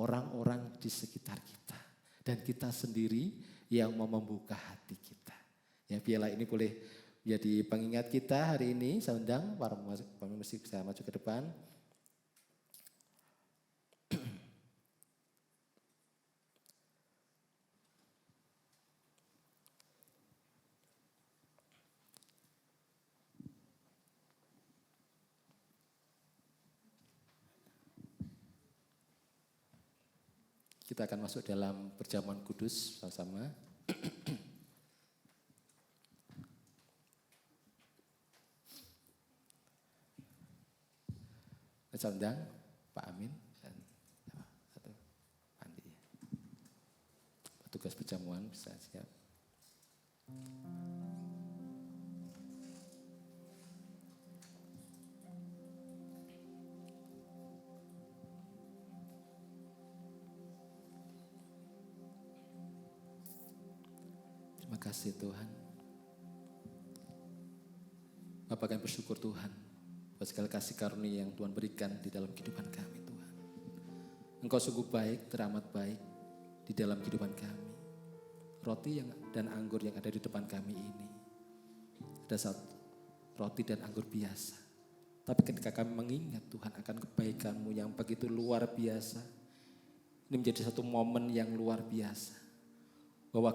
orang-orang di sekitar kita. Dan kita sendiri yang mau membuka hati kita. Ya, biarlah ini boleh menjadi pengingat kita hari ini. Saya undang para musik bisa maju ke depan. Kita akan masuk dalam perjamuan kudus sama-sama. Saya undang Pak Amin dan satu Andi. Petugas perjamuan bisa siap. Terima kasih Tuhan. Bapak kami bersyukur Tuhan buat segala kasih karunia yang Tuhan berikan di dalam kehidupan kami Tuhan. Engkau sungguh baik, teramat baik di dalam kehidupan kami. Roti dan anggur yang ada di depan kami ini ada satu roti dan anggur biasa. Tapi ketika kami mengingat Tuhan akan kebaikan-Mu yang begitu luar biasa, ini menjadi satu momen yang luar biasa. Bahwa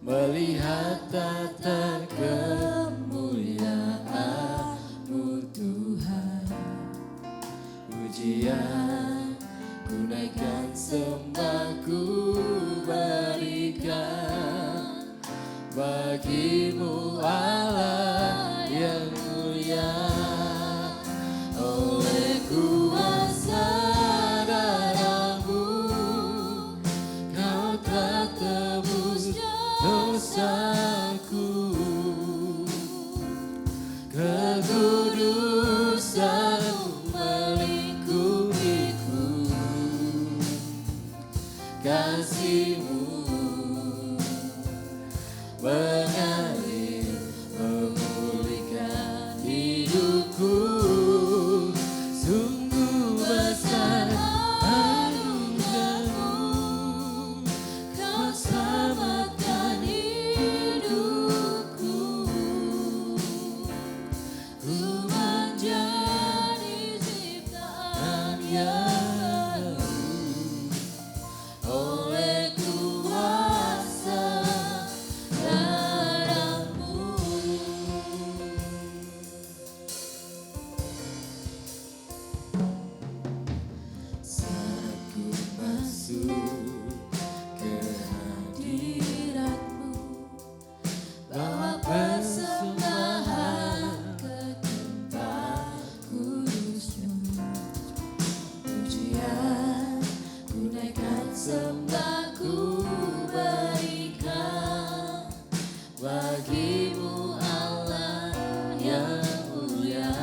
melihat tata kemuliaan-Mu Tuhan, pujian ku naikkan, sembah ku berikan bagi-Mu Allah yang mulia. Oleh kuasa darah-Mu Kau telah tebus dosaku, kekudusan-Mu melingkupiku, kasih-Mu mengalir memulihkan hidupku. Sungguh besar anugerah-Mu, Kau selamatkan hidupku. Ku menjadi ciptaan yang oleh kuasa darah-Mu. Saat ku masuk ke hadirat-Mu, bawa persembahan ke tempat kudus-Mu. Pujian ku naikkan, sembah ku berikan bagi-Mu Allah yang mulia.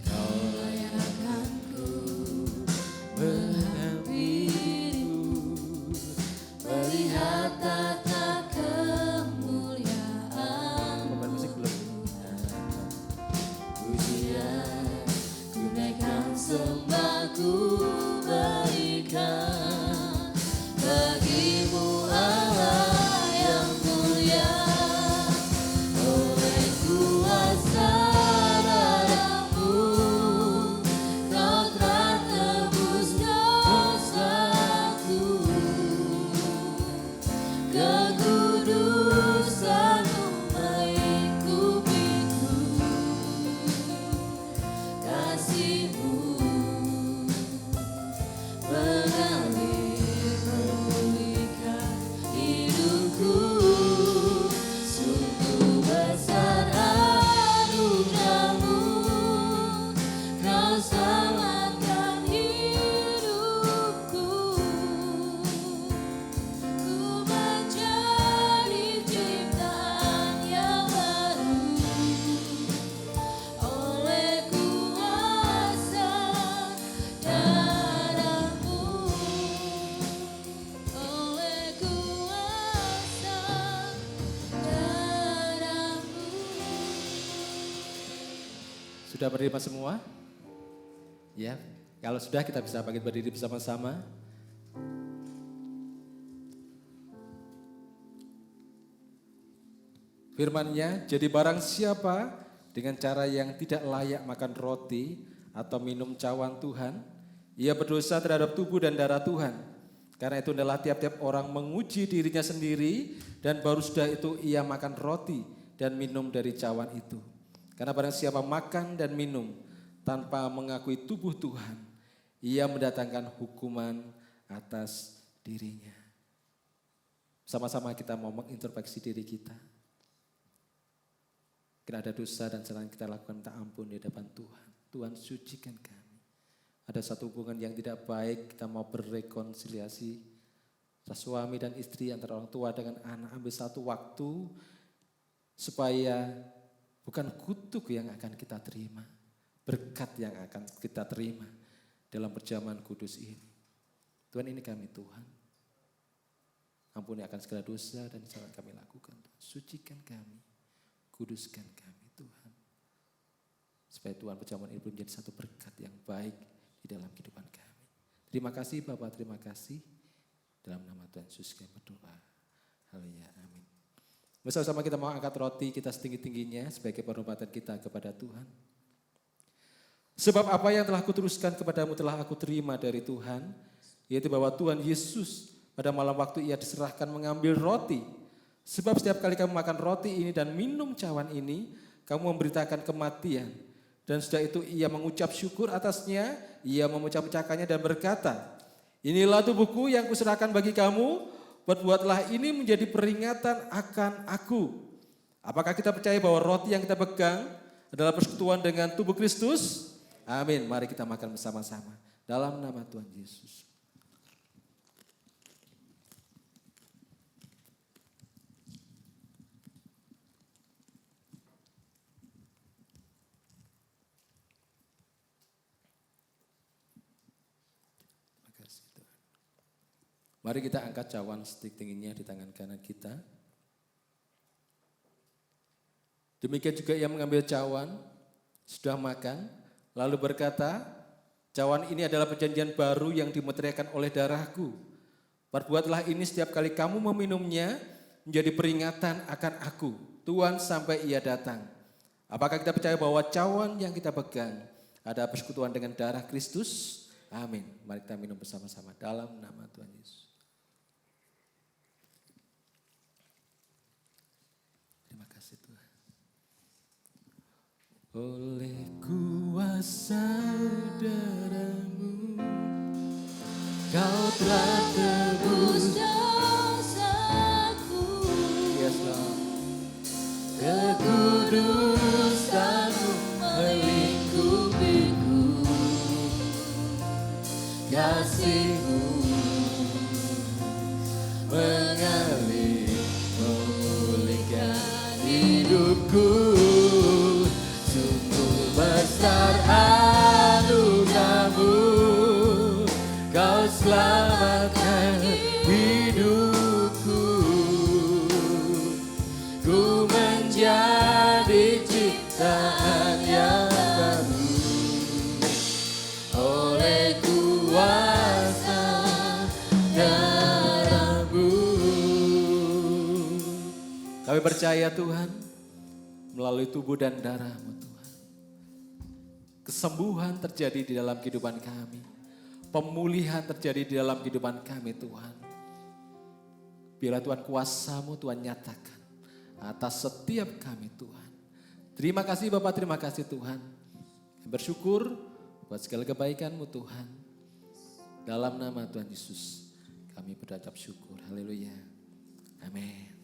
Kau layakkan-Ku menghampirimu, melihat tata kemuliaan-Mu Tuhan. Pujian ku naikkan, sembah ku berikan bagi-Mu Allah yang mulia. Sudah berdiri semua? Ya, kalau sudah kita bisa bangkit berdiri bersama-sama. Firman-Nya, jadi barang siapa dengan cara yang tidak layak makan roti atau minum cawan Tuhan, ia berdosa terhadap tubuh dan darah Tuhan. Karena itu adalah tiap-tiap orang menguji dirinya sendiri dan baru sudah itu ia makan roti dan minum dari cawan itu. Karena barang siapa makan dan minum tanpa mengakui tubuh Tuhan, ia mendatangkan hukuman atas dirinya. Sama-sama kita mau mengintrospeksi diri kita. Kira ada dosa dan kesalahan kita lakukan minta ampun di depan Tuhan. Tuhan sucikan kami. Ada satu hubungan yang tidak baik, kita mau berrekonsiliasi. Suami dan istri antara orang tua dengan anak, ambil satu waktu supaya bukan kutuk yang akan kita terima, berkat yang akan kita terima dalam perjamuan kudus ini. Tuhan, ini kami Tuhan. Ampuni akan segala dosa dan kesalahan kami lakukan. Sucikan kami. Kuduskan kami Tuhan. Supaya Tuhan perjamuan ini menjadi satu berkat yang baik di dalam kehidupan kami. Terima kasih Bapak, terima kasih. Dalam nama Tuhan Yesus kami berdoa. Haleluya, amin. Bersama-sama kita mau angkat roti kita setinggi-tingginya sebagai penghormatan kita kepada Tuhan. Sebab apa yang telah kuteruskan kepadamu telah aku terima dari Tuhan. Yaitu bahwa Tuhan Yesus pada malam waktu ia diserahkan mengambil roti. Sebab setiap kali kamu makan roti ini dan minum cawan ini, kamu memberitakan kematian. Dan sudah itu ia mengucap syukur atasnya, ia memecah-mecahkannya dan berkata, inilah tubuhku yang kuserahkan bagi kamu, perbuatlah ini menjadi peringatan akan aku. Apakah kita percaya bahwa roti yang kita pegang adalah persekutuan dengan tubuh Kristus? Amin, mari kita makan bersama-sama. Dalam nama Tuhan Yesus. Mari kita angkat cawan setinggi-tingginya di tangan kanan kita. Demikian juga ia mengambil cawan, sudah makan, lalu berkata, cawan ini adalah perjanjian baru yang dimeteraikan oleh darahku. Perbuatlah ini setiap kali kamu meminumnya, menjadi peringatan akan aku, Tuhan sampai ia datang. Apakah kita percaya bahwa cawan yang kita pegang ada persekutuan dengan darah Kristus? Amin. Mari kita minum bersama-sama dalam nama Tuhan Yesus. Oleh kuasa darah-Mu, Kau telah tebus dosaku. Yes, Lord. Kekudusan-Mu melingkupiku, kasih-Mu mengalir memulihkan hidupku. Besar anugerah-Mu, Kau selamatkan hidupku. Ku menjadi ciptaan yang baru oleh kuasa darah-Mu. Kami percaya Tuhan, melalui tubuh dan darah-Mu Tuhan, kesembuhan terjadi di dalam kehidupan kami. Pemulihan terjadi di dalam kehidupan kami Tuhan. Biarlah Tuhan kuasa-Mu Tuhan nyatakan atas setiap kami Tuhan. Terima kasih Bapak, terima kasih Tuhan. Bersyukur buat segala kebaikan-Mu Tuhan. Dalam nama Tuhan Yesus kami berucap syukur. Haleluya. Amin.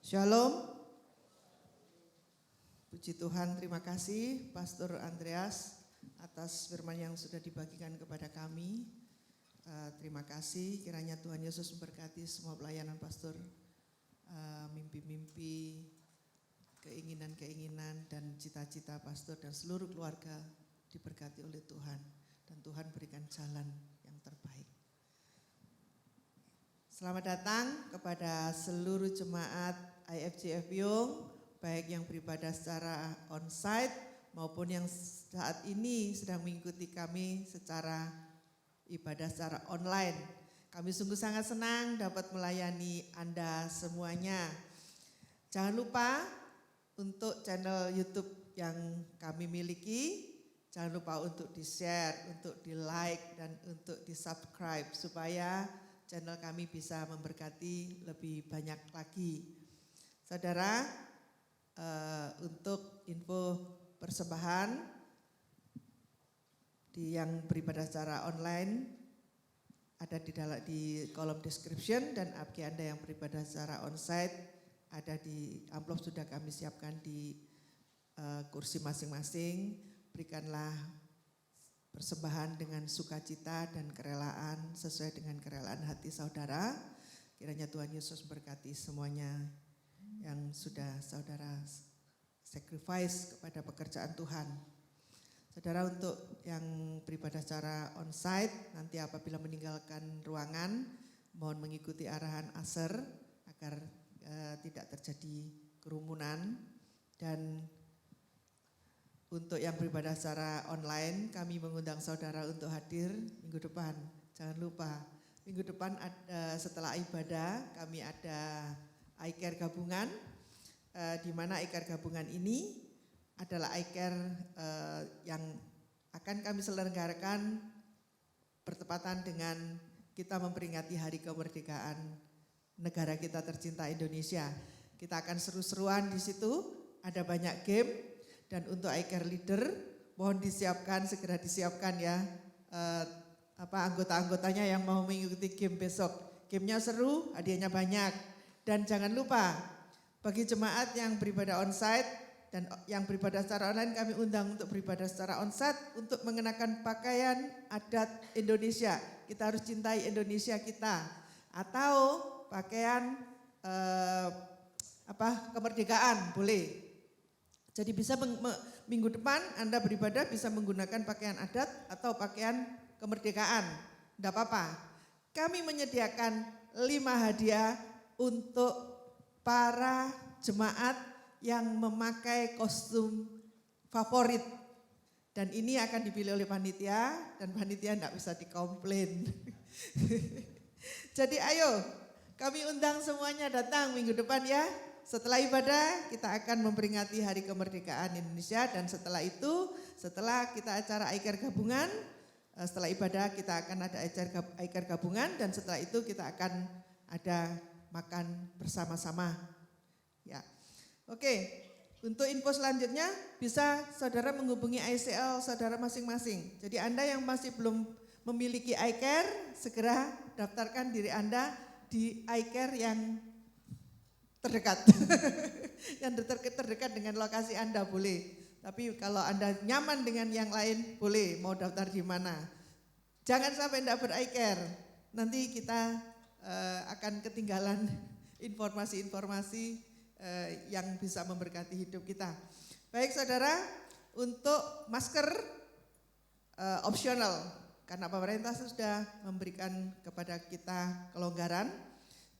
Shalom. Puji Tuhan, terima kasih Pastor Andreas atas firman yang sudah dibagikan kepada kami. Terima kasih, kiranya Tuhan Yesus memberkati semua pelayanan Pastor, mimpi-mimpi keinginan-keinginan dan cita-cita pastor dan seluruh keluarga diberkati oleh Tuhan. Dan Tuhan berikan jalan yang terbaik. Selamat datang kepada seluruh jemaat IFCF Yung, baik yang beribadah secara onsite maupun yang saat ini sedang mengikuti kami secara ibadah secara online. Kami sungguh sangat senang dapat melayani Anda semuanya. Jangan lupa untuk channel YouTube yang kami miliki, jangan lupa untuk di-share, untuk di-like, dan untuk di-subscribe supaya channel kami bisa memberkati lebih banyak lagi. Saudara, untuk info persembahan yang beribadah secara online ada di kolom description, dan bagi Anda yang beribadah secara onsite ada di amplop sudah kami siapkan di kursi masing-masing. Berikanlah persembahan dengan sukacita dan kerelaan sesuai dengan kerelaan hati saudara. Kiranya Tuhan Yesus berkati semuanya yang sudah saudara sacrifice kepada pekerjaan Tuhan. Saudara, untuk yang beribadah secara onsite, nanti apabila meninggalkan ruangan, mohon mengikuti arahan Aser agar tidak terjadi kerumunan. Dan untuk yang beribadah secara online, kami mengundang saudara untuk hadir minggu depan. Jangan lupa, minggu depan setelah ibadah kami ada iCare gabungan, di mana iCare gabungan ini adalah iCare yang akan kami selenggarakan bertepatan dengan kita memperingati Hari Kemerdekaan negara kita tercinta Indonesia. Kita akan seru-seruan di situ, ada banyak game, dan untuk iCare Leader mohon disiapkan, segera disiapkan ya anggota-anggotanya yang mau mengikuti game besok. Gamenya seru, hadiahnya banyak, dan jangan lupa bagi jemaat yang beribadah onsite dan yang beribadah secara online, kami undang untuk beribadah secara onsite untuk mengenakan pakaian adat Indonesia. Kita harus cintai Indonesia kita, atau pakaian kemerdekaan boleh. Jadi bisa minggu depan Anda beribadah bisa menggunakan pakaian adat atau pakaian kemerdekaan, tidak apa-apa. Kami menyediakan 5 hadiah untuk para jemaat yang memakai kostum favorit, dan ini akan dipilih oleh panitia, dan panitia tidak bisa dikomplain. Jadi ayo kami undang semuanya datang minggu depan ya. Setelah ibadah kita akan memperingati Hari Kemerdekaan Indonesia, dan setelah itu, setelah kita acara iCare gabungan, setelah ibadah kita akan ada iCare gabungan, dan setelah itu kita akan ada makan bersama-sama. Ya. Oke, untuk info selanjutnya bisa saudara menghubungi ICL saudara masing-masing. Jadi Anda yang masih belum memiliki iCare, segera daftarkan diri Anda di iCare yang terdekat. Yang terdekat dengan lokasi Anda boleh. Tapi kalau Anda nyaman dengan yang lain boleh, mau daftar di mana. Jangan sampai tidak ber-iCare, nanti kita akan ketinggalan informasi-informasi yang bisa memberkati hidup kita. Baik saudara, untuk masker opsional karena pemerintah sudah memberikan kepada kita kelonggaran.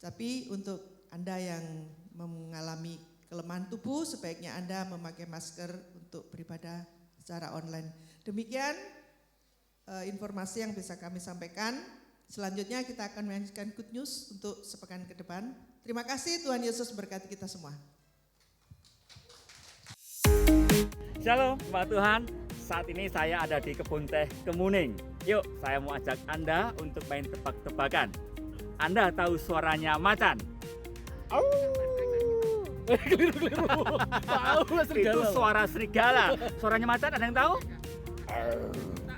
Tapi untuk Anda yang mengalami kelemahan tubuh, sebaiknya Anda memakai masker untuk beribadah secara online. Demikian informasi yang bisa kami sampaikan. Selanjutnya kita akan menyaksikan good news untuk sepekan ke depan. Terima kasih, Tuhan Yesus berkati kita semua. Shalom, Pak Tuhan. Saat ini saya ada di kebun teh Kemuning. Yuk, saya mau ajak Anda untuk main tebak-tebakan. Anda tahu suaranya macan? Keliru-keliru. Tahu serigala. Itu suara serigala. Suaranya macan ada yang tahu?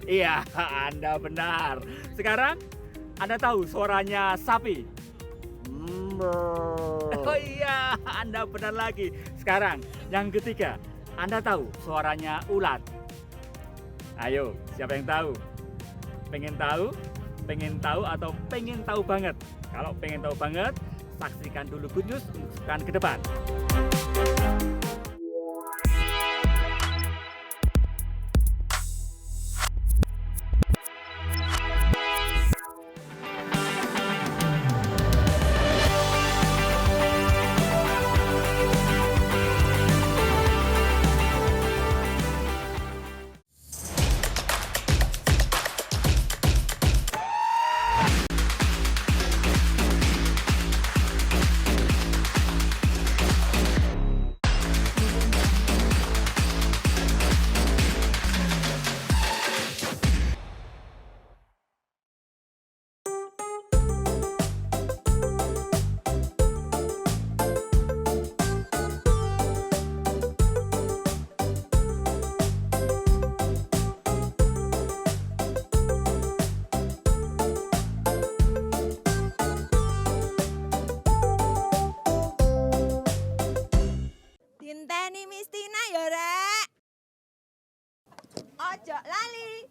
Iya, Anda benar. Sekarang Anda tahu suaranya sapi? Oh iya, Anda benar lagi. Sekarang yang ketiga, Anda tahu suaranya ulat? Ayo, siapa yang tahu? Pengen tahu? Pengen tahu atau pengen tahu banget? Kalau pengen tahu banget, saksikan dulu Good News untuk sepekan ke depan. ojo lali.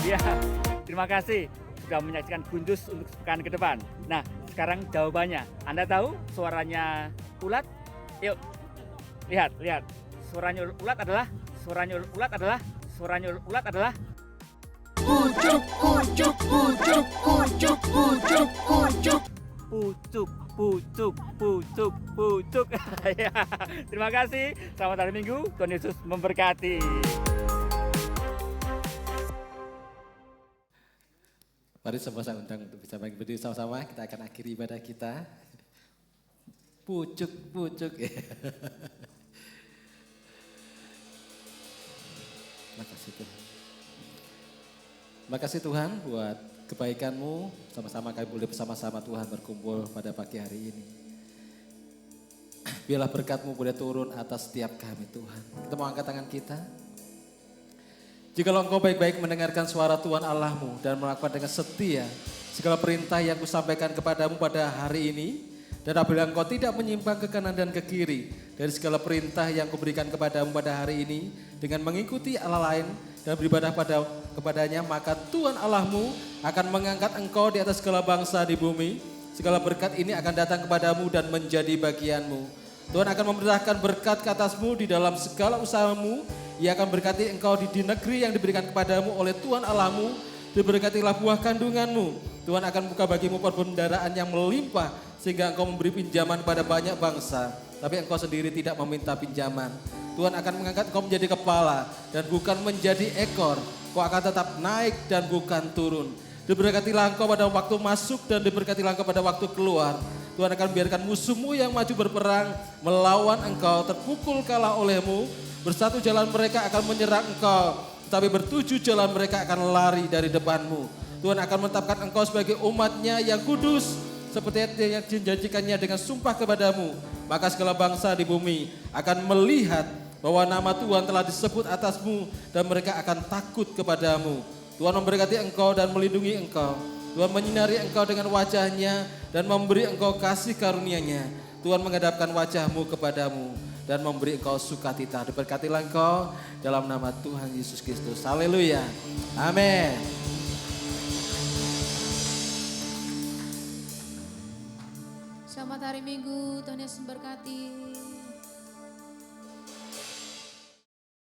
Ya, terima kasih sudah menyaksikan Gundus untuk sepekan ke depan. Nah, sekarang jawabannya. Anda tahu suaranya ulat? Yuk, lihat. Suaranya ulat adalah Pucuk, pucuk, pucuk, pucuk, pucuk, pucuk. pucuk. Ya, terima kasih. Selamat hari Minggu. Tuhan Yesus memberkati. Mari semua saya undang untuk bisa berdiri sama-sama, kita akan akhiri ibadah kita. Pucuk. Makasih Tuhan. Makasih Tuhan buat kebaikan-Mu, sama-sama kami boleh bersama-sama Tuhan berkumpul pada pagi hari ini. Biarlah berkat-Mu boleh turun atas setiap kami Tuhan. Kita mau angkat tangan kita. Jikalau engkau baik-baik mendengarkan suara Tuhan Allahmu dan melakukan dengan setia segala perintah yang kusampaikan kepadamu pada hari ini, dan apabila engkau tidak menyimpang ke kanan dan ke kiri dari segala perintah yang kuberikan kepadamu pada hari ini dengan mengikuti Allah lain dan beribadah kepadanya, maka Tuhan Allahmu akan mengangkat engkau di atas segala bangsa di bumi. Segala berkat ini akan datang kepadamu dan menjadi bagianmu. Tuhan akan memerintahkan berkat ke atasmu di dalam segala usahamu. Ia akan berkati engkau di negeri yang diberikan kepadamu oleh Tuhan Allahmu. Diberkatilah buah kandunganmu. Tuhan akan buka bagimu perbendaharaan yang melimpah sehingga engkau memberi pinjaman pada banyak bangsa. Tapi engkau sendiri tidak meminta pinjaman. Tuhan akan mengangkat engkau menjadi kepala dan bukan menjadi ekor. Kau akan tetap naik dan bukan turun. Diberkatilah engkau pada waktu masuk dan diberkatilah engkau pada waktu keluar. Tuhan akan biarkan musuhmu yang maju berperang melawan engkau terpukul kalah olehmu. Bersatu jalan mereka akan menyerang engkau, tetapi bertujuh jalan mereka akan lari dari depanmu. Tuhan akan menetapkan engkau sebagai umatnya yang kudus, seperti yang dijanjikannya dengan sumpah kepadamu. Maka segala bangsa di bumi akan melihat bahwa nama Tuhan telah disebut atasmu dan mereka akan takut kepadamu. Tuhan memberkati engkau dan melindungi engkau. Tuhan menyinari engkau dengan wajahnya dan memberi engkau kasih karunia-Nya. Tuhan menghadapkan wajahmu kepadamu dan memberi engkau sukacita. Diberkatilah engkau dalam nama Tuhan Yesus Kristus. Haleluya. Amin. Selamat hari Minggu, Tuhan Yesus memberkati.